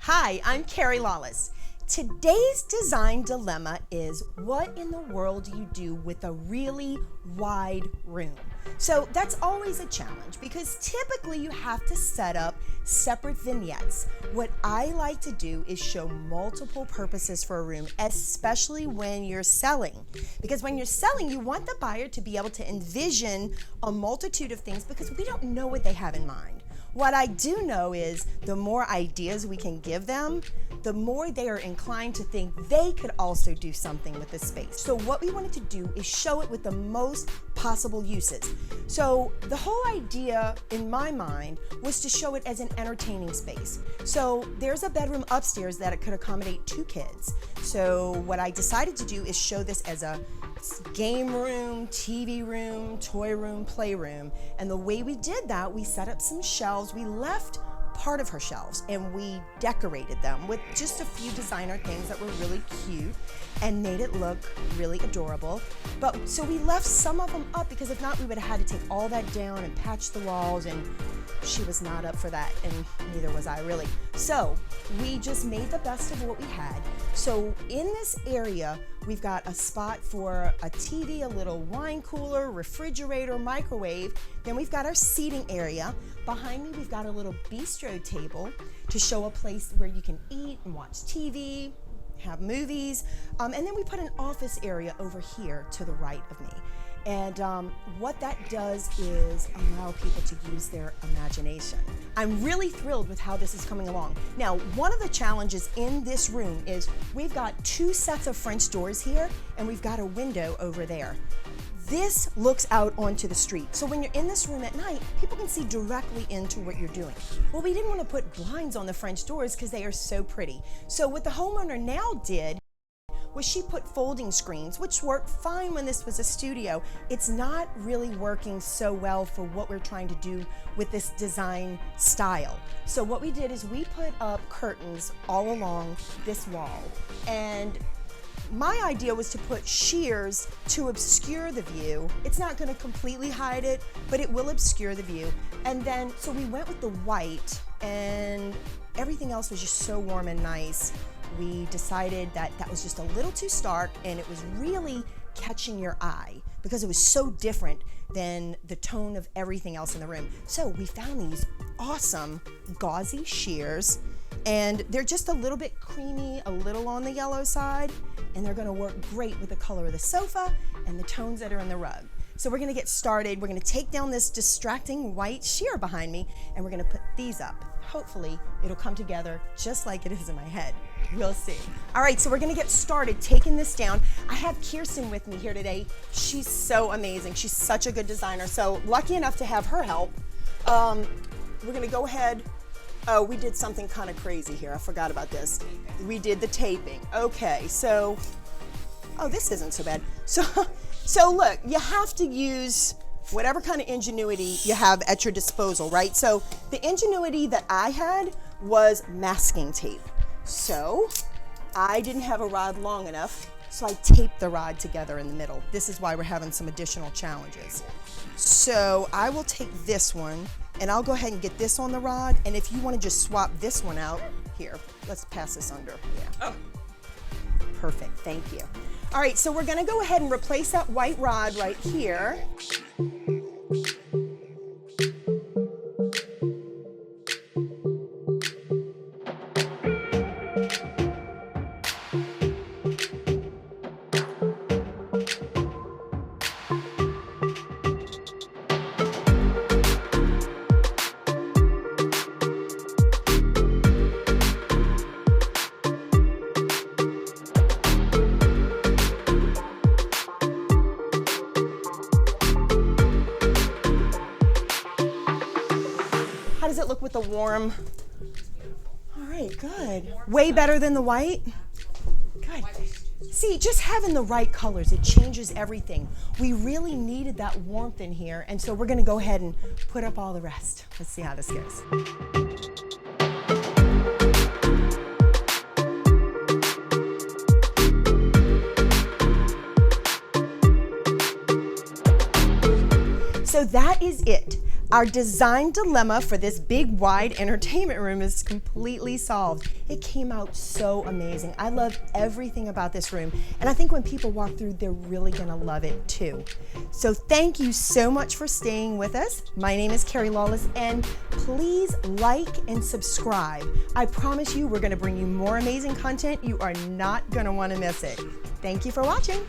Hi, I'm Carrie Lawless. Today's design dilemma is, what in the world do you do with a really wide room? So that's always a challenge because typically you have to set up separate vignettes. What I like to do is show multiple purposes for a room, especially when you're selling. Because when you're selling, you want the buyer to be able to envision a multitude of things because we don't know what they have in mind. What I do know is the more ideas we can give them, the more they are inclined to think they could also do something with this space. So what we wanted to do is show it with the most possible uses. So the whole idea in my mind was to show it as an entertaining space. So there's a bedroom upstairs that it could accommodate 2 kids. So what I decided to do is show this as a game room, TV room, toy room, playroom. And the way we did that, we set up some shelves. We left part of her shelves and we decorated them with just a few designer things that were really cute and made it look really adorable. But so we left some of them up because if not, we would have had to take all that down and patch the walls, and she was not up for that, and neither was I really. So we just made the best of what we had. So in this area, we've got a spot for a TV, a little wine cooler, refrigerator, microwave. Then we've got our seating area. Behind me, we've got a little bistro table to show a place where you can eat and watch TV, have movies. And then we put an office area over here to the right of me. And what that does is allow people to use their imagination. I'm really thrilled with how this is coming along. Now, one of the challenges in this room is we've got 2 sets of French doors here, and we've got a window over there. This looks out onto the street. So when you're in this room at night, people can see directly into what you're doing. Well, we didn't want to put blinds on the French doors because they are so pretty. So what the homeowner now did was she put folding screens, which worked fine when this was a studio. It's not really working so well for what we're trying to do with this design style. So what we did is we put up curtains all along this wall, and my idea was to put shears to obscure the view. It's not going to completely hide it, but it will obscure the view. And then, so we went with the white, and everything else was just so warm and nice. We decided that that was just a little too stark, and it was really catching your eye because it was so different than the tone of everything else in the room. So we found these awesome gauzy shears, and they're just a little bit creamy, a little on the yellow side, and they're gonna work great with the color of the sofa and the tones that are in the rug. So we're gonna get started. We're gonna take down this distracting white sheer behind me, and we're gonna put these up. Hopefully it'll come together just like it is in my head. We'll see. All right, so we're gonna get started taking this down. I have Kirsten with me here today. She's so amazing. She's such a good designer. So lucky enough to have her help. We're gonna go ahead. Oh, we did something kind of crazy here. I forgot about this. We did the taping. Okay, so, oh, this isn't so bad. So look, you have to use whatever kind of ingenuity you have at your disposal, right? So the ingenuity that I had was masking tape. So I didn't have a rod long enough, so I taped the rod together in the middle. This is why we're having some additional challenges. So I will take this one, and I'll go ahead and get this on the rod, and if you want to just swap this one out, here, let's pass this under. Yeah. Oh. Perfect, thank you. All right, so we're gonna go ahead and replace that white rod right here. How does it look with the warm? All right, good. Way better than the white? Good. See, just having the right colors, it changes everything. We really needed that warmth in here, and so we're gonna go ahead and put up all the rest. Let's see how this goes. So that is it. Our design dilemma for this big, wide entertainment room is completely solved. It came out so amazing. I love everything about this room, and I think when people walk through, they're really gonna love it too. So thank you so much for staying with us. My name is Carrie Lawless, and please like and subscribe. I promise you we're gonna bring you more amazing content. You are not gonna wanna miss it. Thank you for watching.